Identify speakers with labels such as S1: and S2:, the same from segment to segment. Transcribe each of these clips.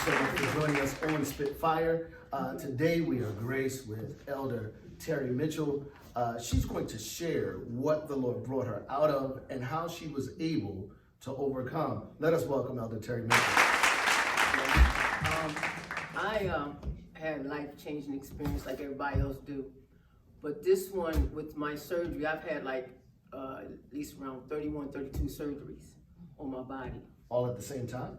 S1: so much for joining us on Spitfire. Today we are graced with Elder Terri Mitchell. She's going to share what the Lord brought her out of and how she was able to overcome. Let us welcome Elder Terri Mitchell.
S2: I had a life-changing experience like everybody else do. But this one, with my surgery, I've had like at least around 31, 32 surgeries on my body.
S1: All at the same time?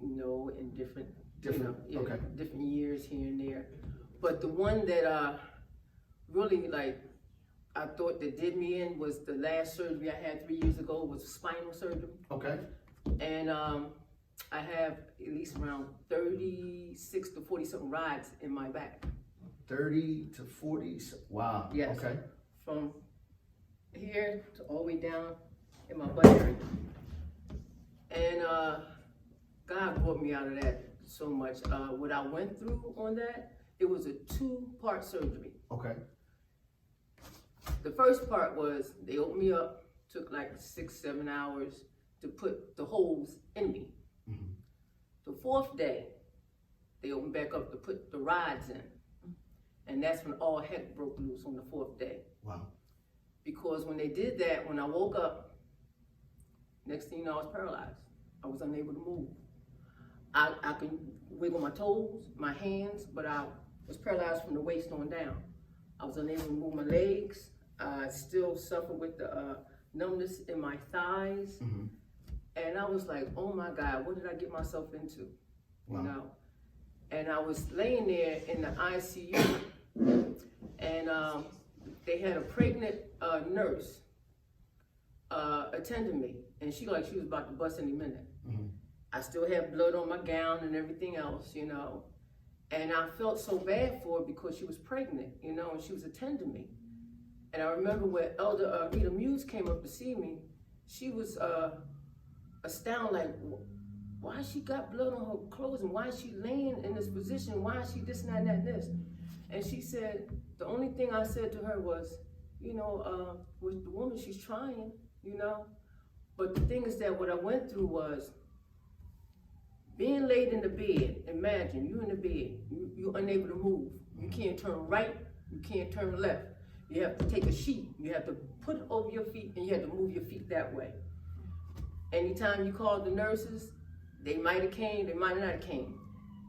S2: No, in different
S1: Okay.
S2: different years here and there. But the one that really I thought that did me in was the last surgery I had 3 years ago, was spinal surgery.
S1: Okay.
S2: And I have at least around 36 to 40 something rods in my back.
S1: 30 to 40? Wow.
S2: Yes.
S1: Okay.
S2: From here to all the way down in my butt area. And God brought me out of that so much. What I went through on that, it was a 2-part surgery.
S1: Okay.
S2: The first part was they opened me up, took like 6-7 hours to put the holes in me.
S1: Mm-hmm.
S2: The 4th day, they opened back up to put the rods in. And that's when all heck broke loose on the 4th day.
S1: Wow.
S2: Because when they did that, when I woke up, next thing you know, I was paralyzed. I was unable to move. I could wiggle my toes, my hands, but I was paralyzed from the waist on down. I was unable to move my legs. I still suffered with the numbness in my thighs.
S1: Mm-hmm.
S2: And I was like, oh my God, what did I get myself into?
S1: Wow.
S2: You know? And I was laying there in the ICU, and they had a pregnant nurse attending me, and she was about to bust any minute.
S1: Mm-hmm.
S2: I still had blood on my gown and everything else, you know, and I felt so bad for her because she was pregnant, you know, and she was attending me. And I remember when Elder Rita Muse came up to see me, she was astounded, like, why she got blood on her clothes and why is she laying in this position? Why is she this and that and that and this? And she said, the only thing I said to her was, you know, with the woman, she's trying, you know. But the thing is that what I went through was being laid in the bed. Imagine you in the bed, you're unable to move. You can't turn right, you can't turn left. You have to take a sheet, you have to put it over your feet and you have to move your feet that way. Anytime you called the nurses, they might have came, they might not have came.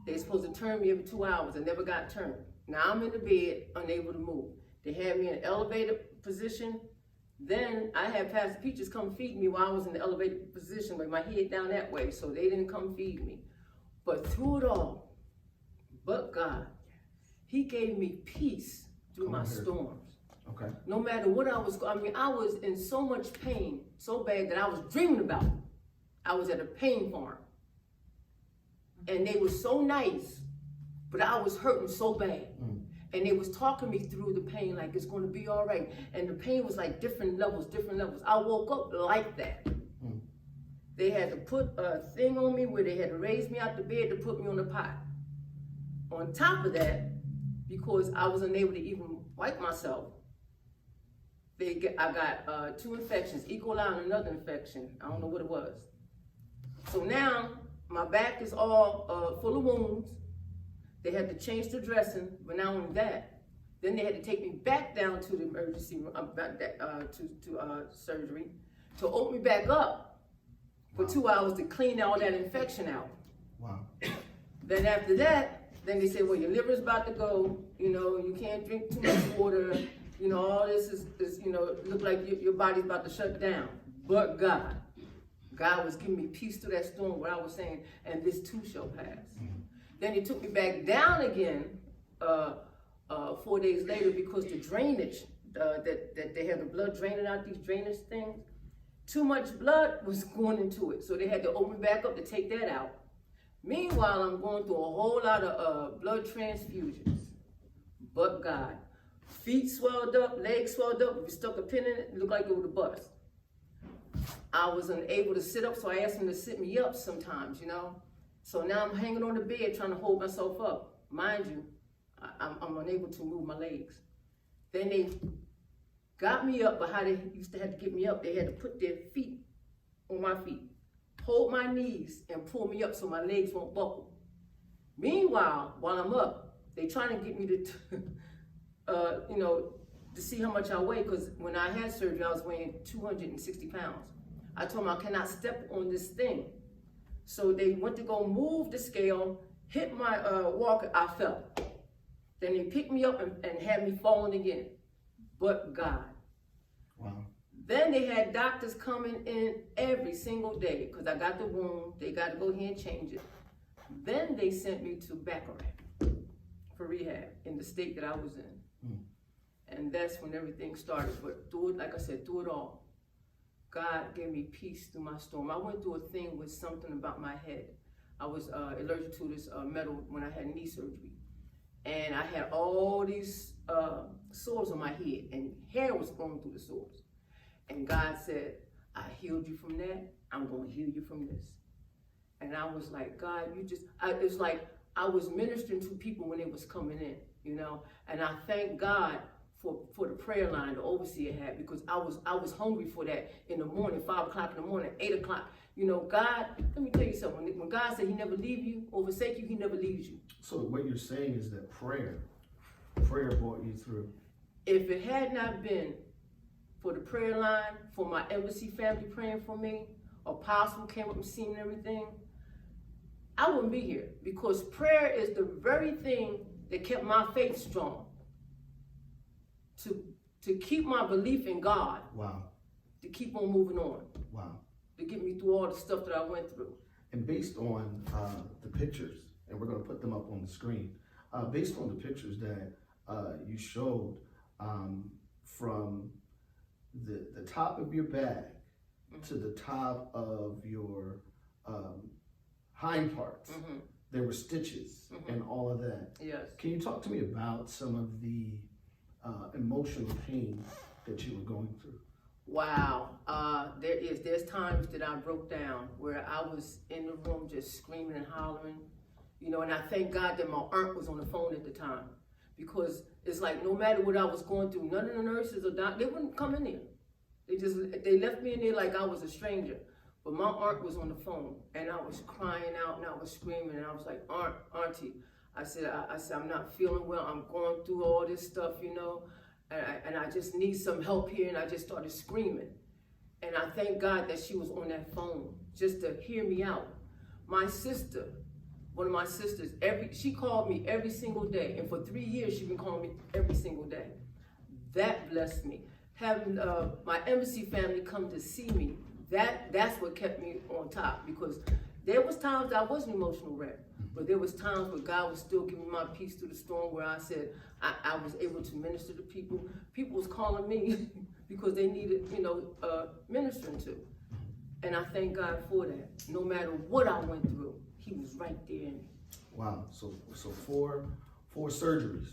S2: They're supposed to turn me every 2 hours. I never got turned. Now I'm in the bed, unable to move. They had me in an elevated position. Then I had Pastor Peaches come feed me while I was in the elevated position with my head down that way, so they didn't come feed me. But through it all, but God, He gave me peace through my storms.
S1: Okay.
S2: No matter what I was in so much pain, so bad that I was dreaming about it. I was at a pain farm. And they were so nice, but I was hurting so bad. Mm. And they was talking me through the pain like it's going to be all right. And the pain was like different levels. I woke up like that. Mm. They had to put a thing on me where they had to raise me out the bed to put me on the pot. On top of that, because I was unable to even wipe myself, I got 2 infections, E. coli and another infection. I don't know what it was. So now, my back is all full of wounds. They had to change the dressing, but not only that, then they had to take me back down to the emergency room, to surgery, to open me back up for 2 hours to clean all that infection out.
S1: Wow.
S2: Then after that, then they said, well, your liver's about to go, you know, you can't drink too much water, you know, all this is you know, look like your body's about to shut down. But God was giving me peace through that storm, what I was saying, and this too shall pass. Mm-hmm. Then He took me back down again 4 days later because the drainage, that they had the blood draining out these drainage things, too much blood was going into it. So they had to open back up to take that out. Meanwhile, I'm going through a whole lot of blood transfusions. But God, feet swelled up, legs swelled up, if you stuck a pin in it, it looked like it would have bust. I was unable to sit up, so I asked Him to sit me up sometimes, you know. So now I'm hanging on the bed trying to hold myself up. Mind you, I'm unable to move my legs. Then they got me up, but how they used to have to get me up, they had to put their feet on my feet, hold my knees, and pull me up so my legs won't buckle. Meanwhile, while I'm up, they trying to get me to, to see how much I weigh, because when I had surgery, I was weighing 260 pounds. I told them I cannot step on this thing. So they went to go move the scale, hit my walker, I fell. Then they picked me up and had me falling again. But God.
S1: Wow.
S2: Then they had doctors coming in every single day, because I got the wound, they got to go here and change it. Then they sent me to Baccarat for rehab in the state that I was in. And that's when everything started. But through it, like I said, through it all, God gave me peace through my storm. I went through a thing with something about my head. I was allergic to this metal when I had knee surgery. And I had all these sores on my head, and hair was growing through the sores. And God said, I healed you from that. I'm going to heal you from this. And I was like, God, it's like I was ministering to people when they was coming in, And I thank God for the prayer line the overseer had, because I was hungry for that in the morning, 5 o'clock in the morning, 8 o'clock. God, let me tell you something. When God said he never leave you or forsake you, he never leaves you.
S1: So what you're saying is that prayer brought you through.
S2: If it had not been for the prayer line, for my embassy family praying for me, Apostle came up and seen everything, I wouldn't be here, because prayer is the very thing that kept my faith strong. To keep my belief in God.
S1: Wow.
S2: To keep on moving on.
S1: Wow. To
S2: get me through all the stuff that I went through.
S1: And based on the pictures, and we're going to put them up on the screen, based on the pictures that you showed, from the top of your back to the top of your hind parts, there were stitches and all of that.
S2: Yes.
S1: Can you talk to me about some of the emotional pain that you were going through?
S2: Wow. There's times that I broke down where I was in the room just screaming and hollering, and I thank God that my aunt was on the phone at the time, because it's like no matter what I was going through, none of the nurses or doctors, they wouldn't come in there. They left me in there like I was a stranger. But my aunt was on the phone, and I was crying out and I was screaming, and I was like, Auntie, I said, I'm not feeling well. I'm going through all this stuff, and I just need some help here. And I just started screaming. And I thank God that she was on that phone just to hear me out. My sister, one of my sisters, she called me every single day. And for 3 years, she's been calling me every single day. That blessed me. Having my embassy family come to see me, that's what kept me on top, because there was times I was an emotional wreck, but there was times where God was still giving me my peace through the storm, where I said I was able to minister to people. People was calling me because they needed, ministering to. And I thank God for that. No matter what I went through, he was right there in me.
S1: Wow. So four surgeries.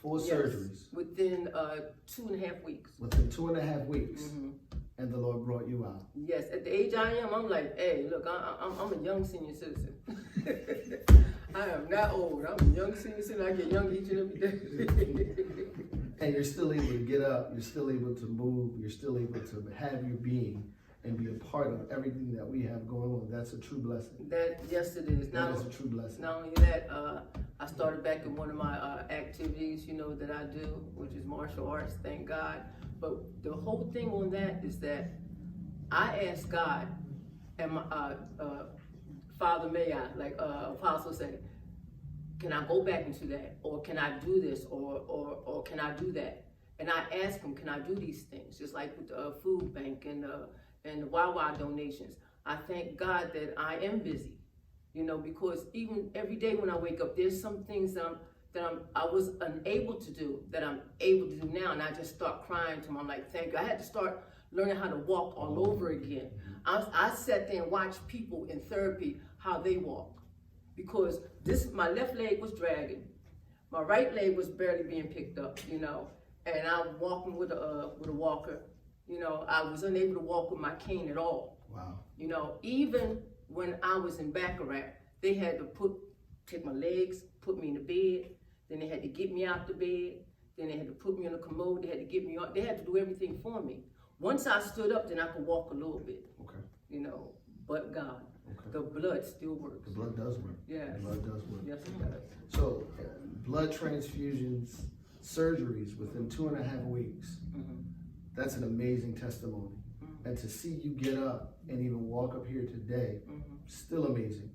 S2: Yes, surgeries. Within 2.5 weeks.
S1: Within 2.5 weeks. And the Lord brought you out.
S2: Yes, at the age I am, I'm like, hey, look, I'm a young senior citizen. I am not old. I'm a young senior citizen. I get young each and every day.
S1: And you're still able to get up. You're still able to move. You're still able to have your being and be a part of everything that we have going on. That's a true blessing.
S2: Yes, it is.
S1: That is a true blessing.
S2: Not only that, I started back in one of my activities, that I do, which is martial arts, thank God. But the whole thing on that is that I asked God, and my Father, may I, like Apostle said, can I go back into that, or can I do this, or can I do that? And I asked him, can I do these things? Just like with the food bank and the Wawa donations. I thank God that I am busy, because even every day when I wake up, there's some things that I was unable to do that I'm able to do now, and I just start crying to him. I'm like, thank you. I had to start learning how to walk all over again. I sat there and watched people in therapy, how they walk, because my left leg was dragging, my right leg was barely being picked up, and I'm walking with a walker. I was unable to walk with my cane at all.
S1: Wow.
S2: Even when I was in Baccarat, they had to take my legs, put me in the bed, then they had to get me out the bed, then they had to put me on a commode, they had to get me up, they had to do everything for me. Once I stood up, then I could walk a little bit.
S1: Okay.
S2: but God.
S1: Okay.
S2: The blood still works.
S1: The blood does work.
S2: Yes.
S1: The blood does work.
S2: Yes, it does.
S1: So, blood transfusions, surgeries within 2.5 weeks.
S2: Mm-hmm.
S1: That's an amazing testimony.
S2: Mm-hmm.
S1: And to see you get up and even walk up here today,
S2: Mm-hmm.
S1: still amazing.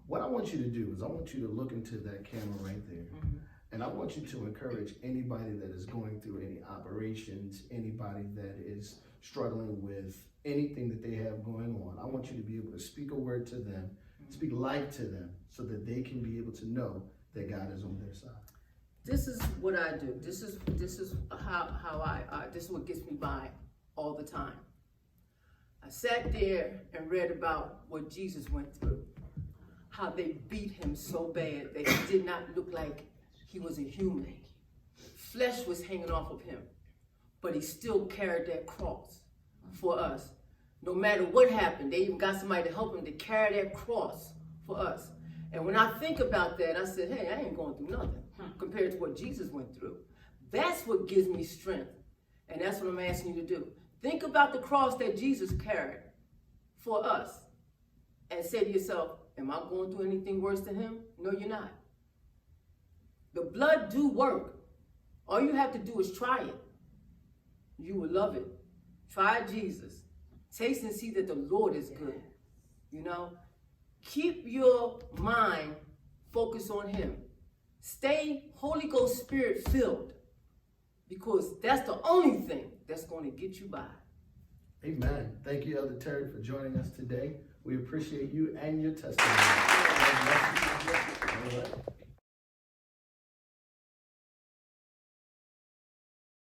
S1: What I want you to do is I want you to look into that camera right there.
S2: Mm-hmm.
S1: And I want you to encourage anybody that is going through any operations, anybody that is struggling with anything that they have going on. I want you to be able to speak a word to them, speak life to them, so that they can be able to know that God is on their side.
S2: This is what I do. This is how I this is what gets me by all the time. I sat there and read about what Jesus went through, how they beat him so bad that he did not look like he was a human. Flesh was hanging off of him, but he still carried that cross for us. No matter what happened, they even got somebody to help him to carry that cross for us. And when I think about that, I said, hey, I ain't going through nothing compared to what Jesus went through. That's what gives me strength. And that's what I'm asking you to do. Think about the cross that Jesus carried for us and say to yourself, am I going through anything worse than him? No, you're not. The blood do work. All you have to do is try it. You will love it. Try Jesus. Taste and see that the Lord is good. You know? Keep your mind focused on him. Stay Holy Ghost Spirit filled, because that's the only thing that's going to get you by.
S1: Amen. Thank you, Elder Terri, for joining us today. We appreciate you and your testimony. All right.